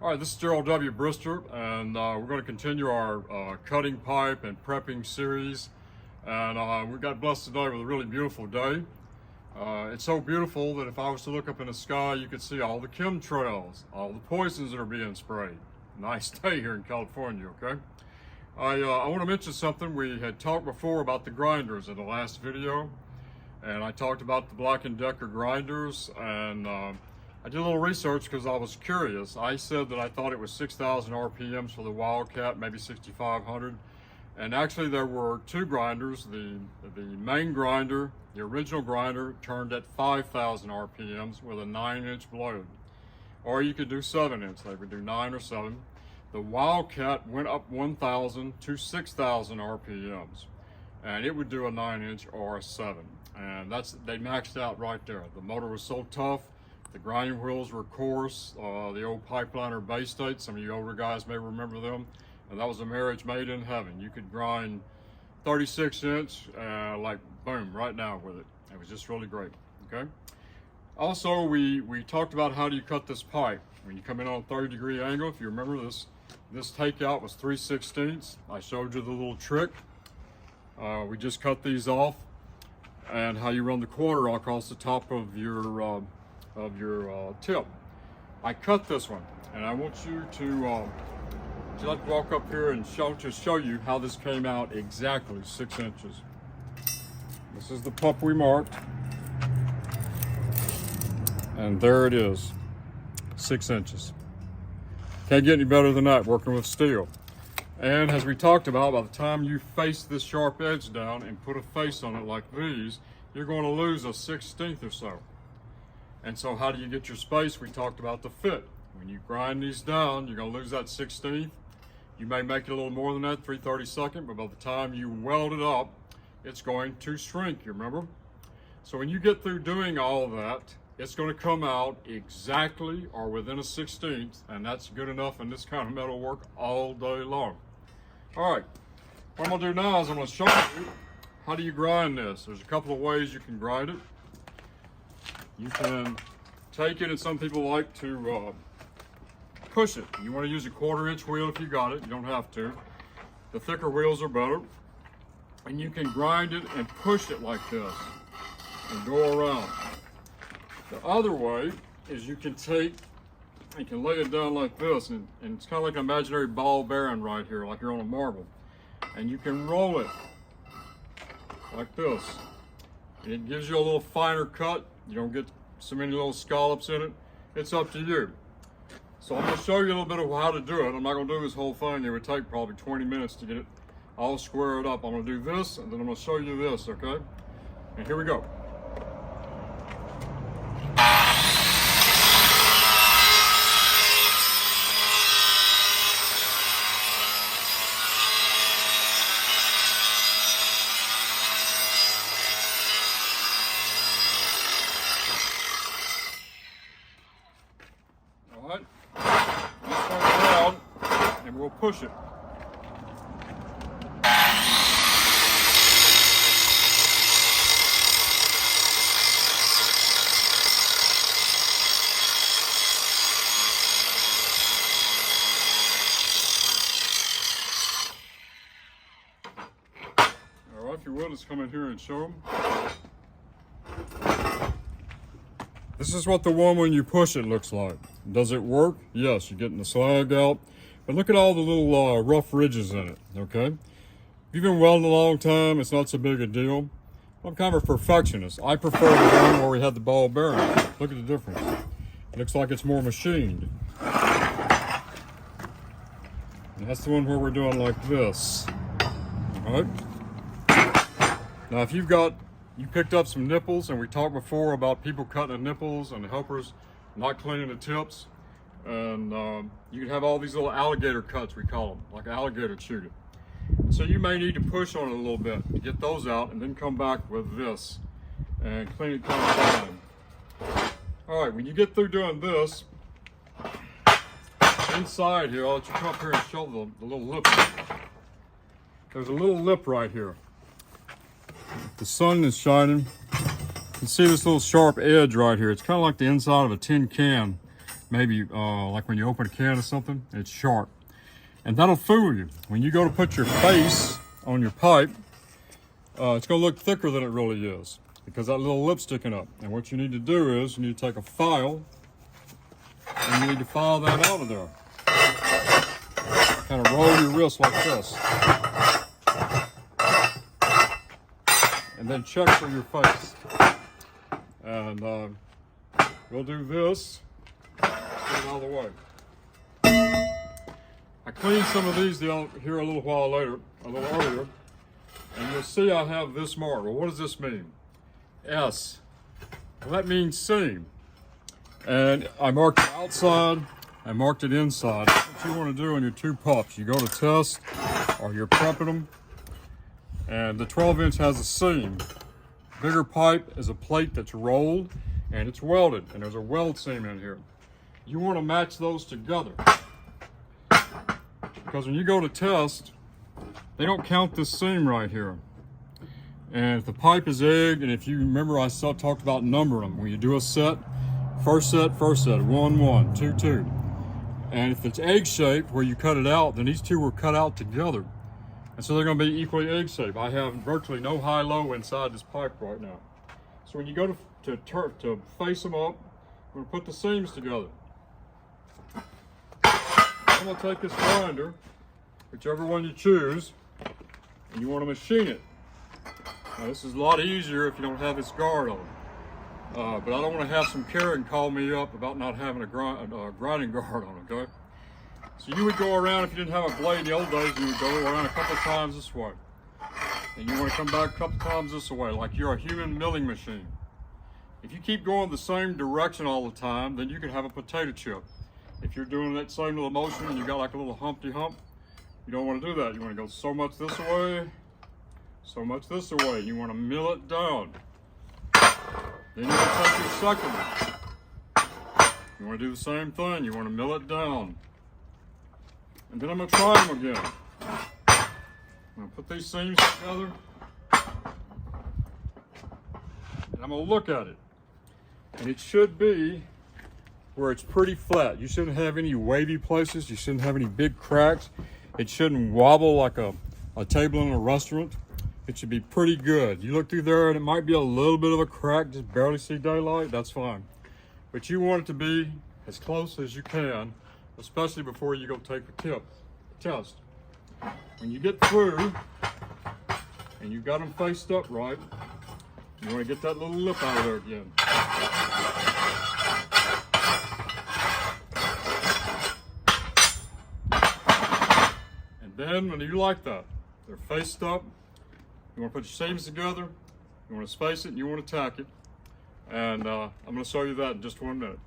All right, this is Gerald W. Brister, and we're going to continue our cutting pipe and prepping series. And we got blessed today with a really beautiful day. It's so beautiful that if I was to look up in the sky, you could see all the chemtrails, all the poisons that are being sprayed. Nice day here in California, okay? I want to mention something. We had talked before about the grinders in the last video, and I talked about the Black & Decker grinders, and I did a little research because I was curious. I said that I thought it was 6,000 RPMs for the Wildcat, maybe 6,500. And actually there were two grinders. The main grinder, the original grinder, turned at 5,000 RPMs with a 9-inch blade. Or you could do 7-inch, they would do 9 or 7. The Wildcat went up 1,000 to 6,000 RPMs. And it would do a 9-inch or a 7. And they maxed out right there. The motor was so tough. The grinding wheels were coarse, the old Pipeliner Bay State. Some of you older guys may remember them. And that was a marriage made in heaven. You could grind 36-inch, like boom, right now with it. It was just really great, okay? Also, we talked about how do you cut this pipe. When you come in on a 30-degree angle, if you remember this takeout was 3/16. I showed you the little trick. We just cut these off, and how you run the quarter across the top of your tip. I cut this one, and I want you to just walk up here and show you how this came out exactly 6 inches. This is the pup we marked, and there it is, 6 inches. Can't get any better than that working with steel. And as we talked about, by the time you face this sharp edge down and put a face on it like these, you're going to lose a 1/16 or so. And so how do you get your space? We talked about the fit. When you grind these down, you're going to lose that 1/16. You may make it a little more than that, 3/32, but by the time you weld it up, it's going to shrink, you remember? So when you get through doing all of that, it's going to come out exactly or within a 1/16, and that's good enough in this kind of metal work all day long. All right, what I'm going to do now is I'm going to show you how do you grind this. There's a couple of ways you can grind it. You can take it, and some people like to push it. You want to use a 1/4-inch wheel if you got it. You don't have to. The thicker wheels are better. And you can grind it and push it like this and go around. The other way is you can lay it down like this, and it's kind of like an imaginary ball bearing right here, like you're on a marble. And you can roll it like this. And it gives you a little finer cut. You don't get so many little scallops in it. It's up to you. So I'm going to show you a little bit of how to do it. I'm not going to do this whole thing. It would take probably 20 minutes to get it all squared up. I'm going to do this, and then I'm going to show you this, okay? And here we go. Alright, let's turn it around and we'll push it. Alright, if you will, let's come in here and show them. This is what the one when you push it looks like. Does it work? Yes, you're getting the slag out. But look at all the little rough ridges in it, okay? If you've been welding a long time, it's not so big a deal. I'm kind of a perfectionist. I prefer the one where we had the ball bearing. Look at the difference. It looks like it's more machined. And that's the one where we're doing like this. All right? Now if you picked up some nipples, and we talked before about people cutting the nipples and the helpers not cleaning the tips, and you can have all these little alligator cuts, we call them, like alligator chewed it. So you may need to push on it a little bit to get those out, and then come back with this and clean it kind of fine. All right, when you get through doing this, inside here, I'll let you come up here and show the little lip. There's a little lip right here. The sun is shining. You can see this little sharp edge right here. It's kind of like the inside of a tin can maybe like when you open a can or something, it's sharp. And that'll fool you. When you go to put your face on your pipe, it's gonna look thicker than it really is because that little lip's sticking up. And what you need to do is you need to take a file and you need to file that out of there. Kind of roll your wrist like this. And then check for your face. And we'll do this, get it out of the way. I cleaned some of these here a little earlier, and you'll see I have this mark. Well, what does this mean? S. Well, that means seam. And I marked it outside, I marked it inside. What you want to do on your two pups, you go to test, or you're prepping them, and the 12-inch has a seam. Bigger pipe is a plate that's rolled, and it's welded, and there's a weld seam in here. You want to match those together. Because when you go to test, they don't count this seam right here. And if the pipe is egg, and if you remember I talked about numbering them. When you do a set, first set, 1, 1, 2, 2. And if it's egg shaped where you cut it out, then these two were cut out together. And so they're gonna be equally egg shaped. I have virtually no high-low inside this pipe right now. So when you go to face them up, we're gonna put the seams together. I'm gonna take this grinder, whichever one you choose, and you wanna machine it. Now this is a lot easier if you don't have this guard on. But I don't wanna have some Karen call me up about not having a grinding guard on, okay? So you would go around, if you didn't have a blade in the old days, you would go around a couple times this way. And you wanna come back a couple times this way, like you're a human milling machine. If you keep going the same direction all the time, then you can have a potato chip. If you're doing that same little motion and you got like a little humpty hump, you don't want to do that. You want to go so much this way, so much this way. You want to mill it down. Then you want to take your second one. You want to do the same thing. You want to mill it down. And then I'm going to try them again. I'm going to put these seams together. And I'm going to look at it. And it should be where it's pretty flat. You shouldn't have any wavy places. You shouldn't have any big cracks. It shouldn't wobble like a table in a restaurant. It should be pretty good. You look through there and it might be a little bit of a crack, just barely see daylight, that's fine. But you want it to be as close as you can, especially before you go take the test. When you get through and you've got them faced up right, you want to get that little lip out of there again. Then when you like that, they're faced up, you want to put your seams together, you want to space it, and you want to tack it. And I'm going to show you that in just 1 minute.